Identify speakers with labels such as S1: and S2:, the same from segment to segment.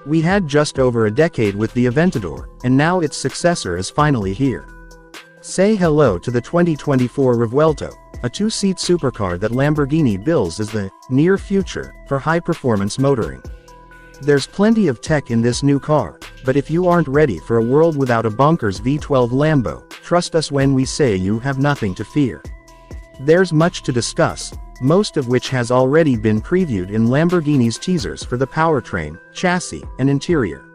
S1: We had just over a decade with the Aventador, and now its successor is finally here. Say hello to the 2024 Revuelto, a two-seat supercar that Lamborghini bills as the near future for high-performance motoring. There's plenty of tech in this new car, but if you aren't ready for a world without a bonkers V12 Lambo, trust us when we say you have nothing to fear. There's much to discuss, most of which has already been previewed in Lamborghini's teasers for the powertrain, chassis, and interior.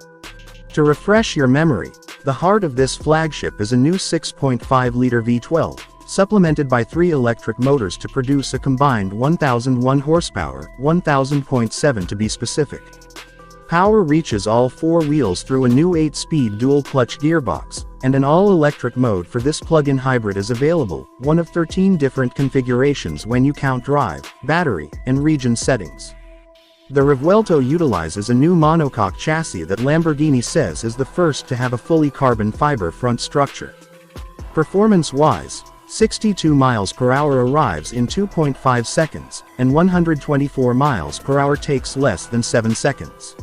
S1: To refresh your memory, the heart of this flagship is a new 6.5-liter V12, supplemented by 3 electric motors to produce a combined 1,001 horsepower, 1,000.7 to be specific. Power reaches all 4 wheels through a new 8-speed dual-clutch gearbox, and an all-electric mode for this plug-in hybrid is available, one of 13 different configurations when you count drive, battery, and region settings. The Revuelto utilizes a new monocoque chassis that Lamborghini says is the first to have a fully carbon fiber front structure. Performance-wise, 62 miles per hour arrives in 2.5 seconds, and 124 miles per hour takes less than 7 seconds.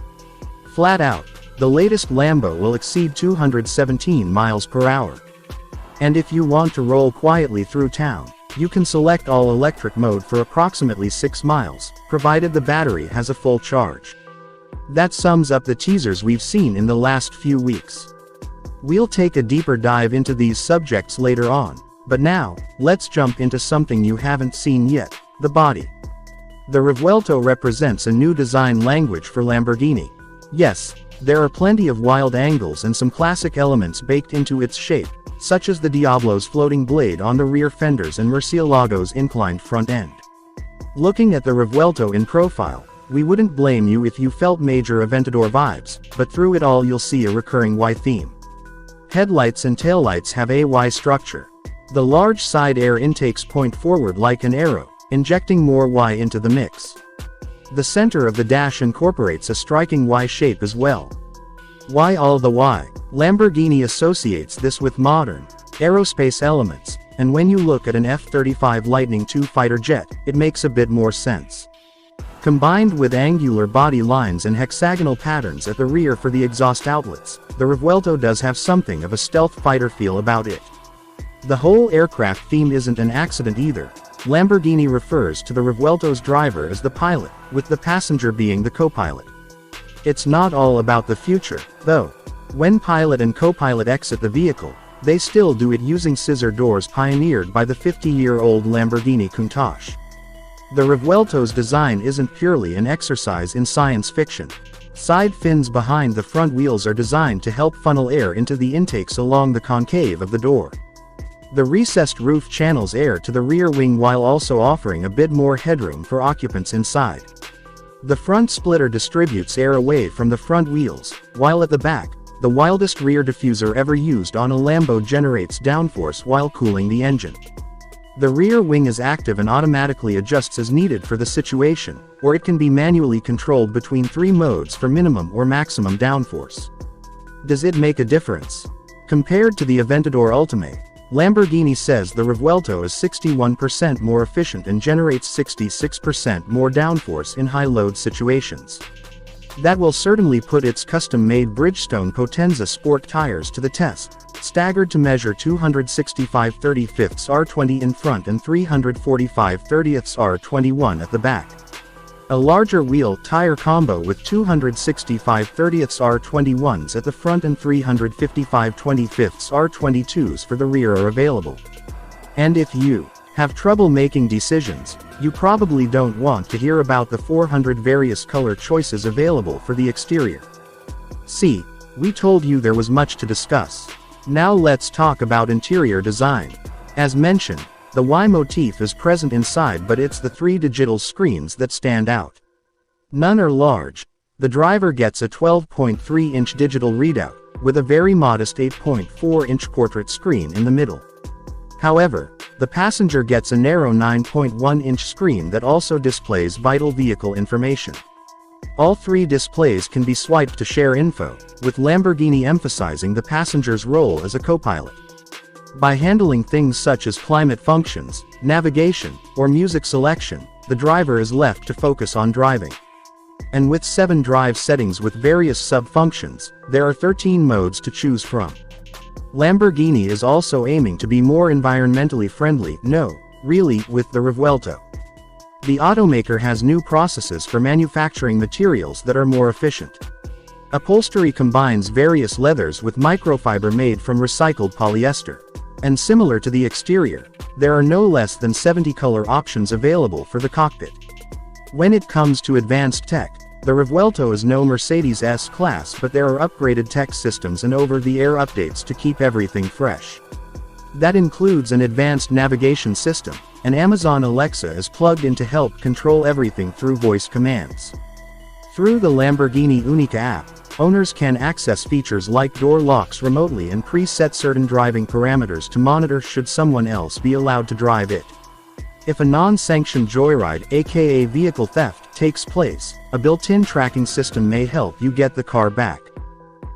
S1: Flat out, the latest Lambo will exceed 217 miles per hour. And if you want to roll quietly through town, you can select all-electric mode for approximately 6 miles, provided the battery has a full charge. That sums up the teasers we've seen in the last few weeks. We'll take a deeper dive into these subjects later on, but now, let's jump into something you haven't seen yet, the body. The Revuelto represents a new design language for Lamborghini. Yes, there are plenty of wild angles and some classic elements baked into its shape, such as the Diablo's floating blade on the rear fenders and Murcielago's inclined front end. Looking at the Revuelto in profile, we wouldn't blame you if you felt major Aventador vibes, but through it all you'll see a recurring Y theme. Headlights and taillights have a Y structure. The large side air intakes point forward like an arrow, injecting more Y into the mix. The center of the dash incorporates a striking Y shape as well. Why all the Y? Lamborghini associates this with modern, aerospace elements, and when you look at an F-35 Lightning II fighter jet, it makes a bit more sense. Combined with angular body lines and hexagonal patterns at the rear for the exhaust outlets, the Revuelto does have something of a stealth fighter feel about it. The whole aircraft theme isn't an accident either. Lamborghini refers to the Revuelto's driver as the pilot, with the passenger being the co-pilot. It's not all about the future, though. When pilot and co-pilot exit the vehicle, they still do it using scissor doors pioneered by the 50-year-old Lamborghini Countach. The Revuelto's design isn't purely an exercise in science fiction. Side fins behind the front wheels are designed to help funnel air into the intakes along the concave of the door. The recessed roof channels air to the rear wing while also offering a bit more headroom for occupants inside. The front splitter distributes air away from the front wheels, while at the back, the wildest rear diffuser ever used on a Lambo generates downforce while cooling the engine. The rear wing is active and automatically adjusts as needed for the situation, or it can be manually controlled between 3 modes for minimum or maximum downforce. Does it make a difference? Compared to the Aventador Ultimate, Lamborghini says the Revuelto is 61% more efficient and generates 66% more downforce in high-load situations. That will certainly put its custom-made Bridgestone Potenza Sport tires to the test, staggered to measure 265 35ths R20 in front and 345 30ths R21 at the back. A larger wheel tire combo with 265 30ths R21s at the front and 355 25ths R22s for the rear are available. And if you have trouble making decisions, you probably don't want to hear about the 400 various color choices available for the exterior. See, we told you there was much to discuss. Now let's talk about interior design. As mentioned, the Y motif is present inside, but it's the 3 digital screens that stand out. None are large. The driver gets a 12.3-inch digital readout, with a very modest 8.4-inch portrait screen in the middle. However, the passenger gets a narrow 9.1-inch screen that also displays vital vehicle information. All 3 displays can be swiped to share info, with Lamborghini emphasizing the passenger's role as a co-pilot. By handling things such as climate functions, navigation, or music selection, the driver is left to focus on driving. And with 7 drive settings with various sub-functions, there are 13 modes to choose from. Lamborghini is also aiming to be more environmentally friendly, really, with the Revuelto. The automaker has new processes for manufacturing materials that are more efficient. Upholstery combines various leathers with microfiber made from recycled polyester. And similar to the exterior, there are no less than 70 color options available for the cockpit. When it comes to advanced tech, the Revuelto is no Mercedes S-Class, but there are upgraded tech systems and over-the-air updates to keep everything fresh. That includes an advanced navigation system, and Amazon Alexa is plugged in to help control everything through voice commands. Through the Lamborghini Unica app, owners can access features like door locks remotely and preset certain driving parameters to monitor should someone else be allowed to drive it. If a non-sanctioned joyride, aka vehicle theft, takes place, a built-in tracking system may help you get the car back.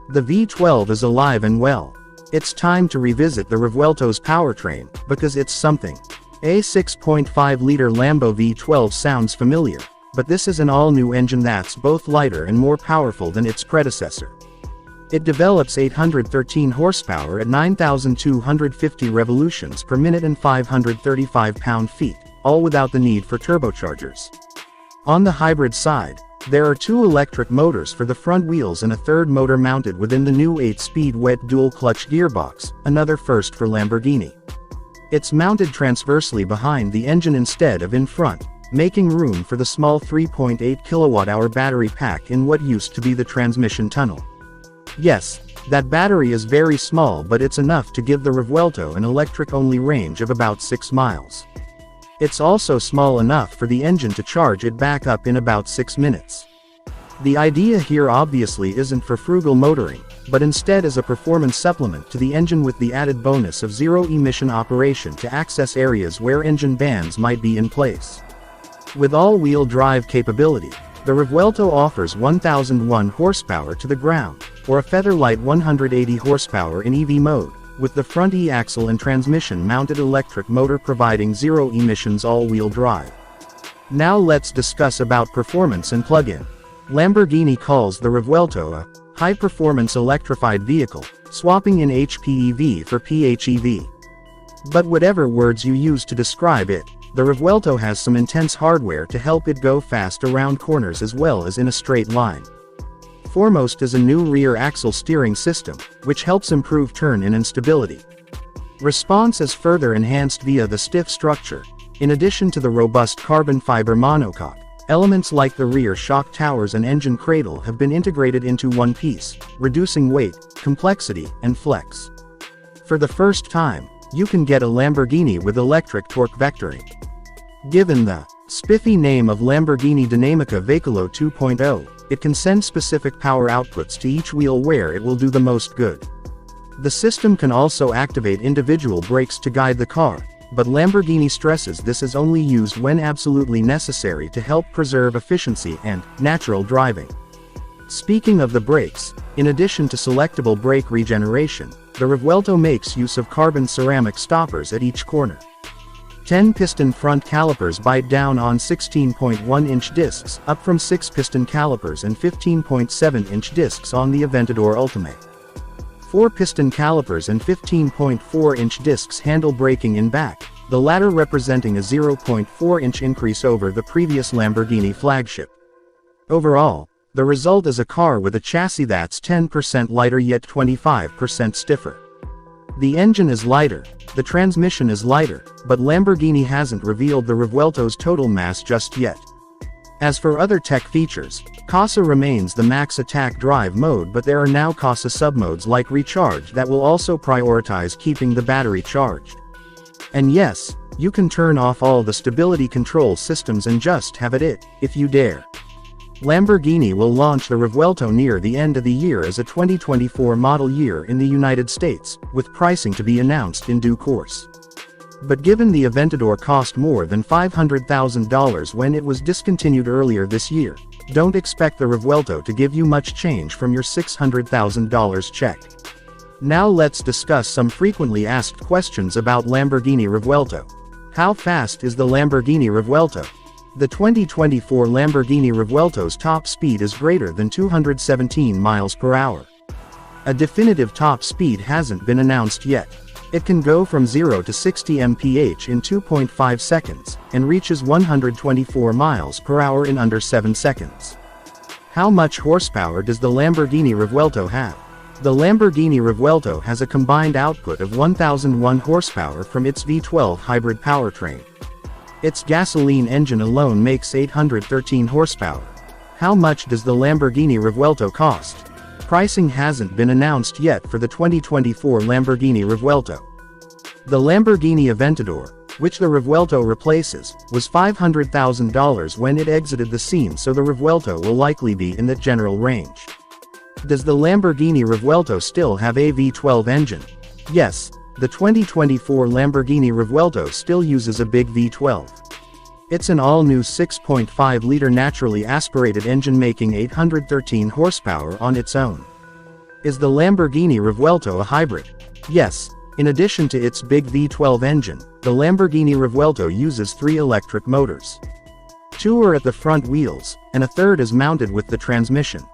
S1: The V12 is alive and well. It's time to revisit the Revuelto's powertrain, because it's something. A 6.5-liter Lambo V12 sounds familiar, but this is an all-new engine that's both lighter and more powerful than its predecessor. It develops 813 horsepower at 9,250 revolutions per minute and 535 pound-feet, all without the need for turbochargers. On the hybrid side, there are 2 electric motors for the front wheels and a third motor mounted within the new 8-speed wet dual-clutch gearbox, another first for Lamborghini. It's mounted transversely behind the engine instead of in front, making room for the small 3.8 kWh battery pack in what used to be the transmission tunnel. Yes, that battery is very small, but it's enough to give the Revuelto an electric-only range of about 6 miles. It's also small enough for the engine to charge it back up in about 6 minutes. The idea here obviously isn't for frugal motoring, but instead is a performance supplement to the engine with the added bonus of zero-emission operation to access areas where engine bans might be in place. With all-wheel drive capability, the Revuelto offers 1,001 horsepower to the ground, or a feather-light 180 horsepower in EV mode, with the front e-axle and transmission-mounted electric motor providing zero-emissions all-wheel drive. Now let's discuss about performance and plug-in. Lamborghini calls the Revuelto a high-performance electrified vehicle, swapping in HPEV for PHEV. But whatever words you use to describe it, the Revuelto has some intense hardware to help it go fast around corners as well as in a straight line. Foremost is a new rear axle steering system, which helps improve turn-in and stability. Response is further enhanced via the stiff structure. In addition to the robust carbon fiber monocoque, elements like the rear shock towers and engine cradle have been integrated into one piece, reducing weight, complexity, and flex. For the first time, you can get a Lamborghini with electric torque vectoring. Given the spiffy name of Lamborghini Dinamica Veicolo 2.0, it can send specific power outputs to each wheel where it will do the most good. The system can also activate individual brakes to guide the car, but Lamborghini stresses this is only used when absolutely necessary to help preserve efficiency and natural driving. Speaking of the brakes, in addition to selectable brake regeneration, the Revuelto makes use of carbon ceramic stoppers at each corner. 10-piston front calipers bite down on 16.1-inch discs, up from 6-piston calipers and 15.7-inch discs on the Aventador Ultimate. 4-piston calipers and 15.4-inch discs handle braking in back, the latter representing a 0.4-inch increase over the previous Lamborghini flagship. Overall, the result is a car with a chassis that's 10% lighter yet 25% stiffer. The engine is lighter, the transmission is lighter, but Lamborghini hasn't revealed the Revuelto's total mass just yet. As for other tech features, Casa remains the max attack drive mode, but there are now Casa submodes like Recharge that will also prioritize keeping the battery charged. And yes, you can turn off all the stability control systems and just have it, if you dare. Lamborghini will launch the Revuelto near the end of the year as a 2024 model year in the United States, with pricing to be announced in due course. But given the Aventador cost more than $500,000 when it was discontinued earlier this year, don't expect the Revuelto to give you much change from your $600,000 check. Now let's discuss some frequently asked questions about Lamborghini Revuelto. How fast is the Lamborghini Revuelto? The 2024 Lamborghini Revuelto's top speed is greater than 217 miles per hour. A definitive top speed hasn't been announced yet. It can go from 0 to 60 mph in 2.5 seconds, and reaches 124 miles per hour in under 7 seconds. How much horsepower does the Lamborghini Revuelto have? The Lamborghini Revuelto has a combined output of 1001 horsepower from its V12 hybrid powertrain. Its gasoline engine alone makes 813 horsepower. How much does the Lamborghini Revuelto cost? Pricing hasn't been announced yet for the 2024 Lamborghini Revuelto. The Lamborghini Aventador, which the Revuelto replaces, was $500,000 when it exited the scene, so the Revuelto will likely be in that general range. Does the Lamborghini Revuelto still have a V12 engine? Yes, the 2024 Lamborghini Revuelto still uses a big V12. It's an all-new 6.5-liter naturally aspirated engine making 813 horsepower on its own. Is the Lamborghini Revuelto a hybrid? Yes. In addition to its big V12 engine, the Lamborghini Revuelto uses 3 electric motors. 2 are at the front wheels, and a third is mounted with the transmission.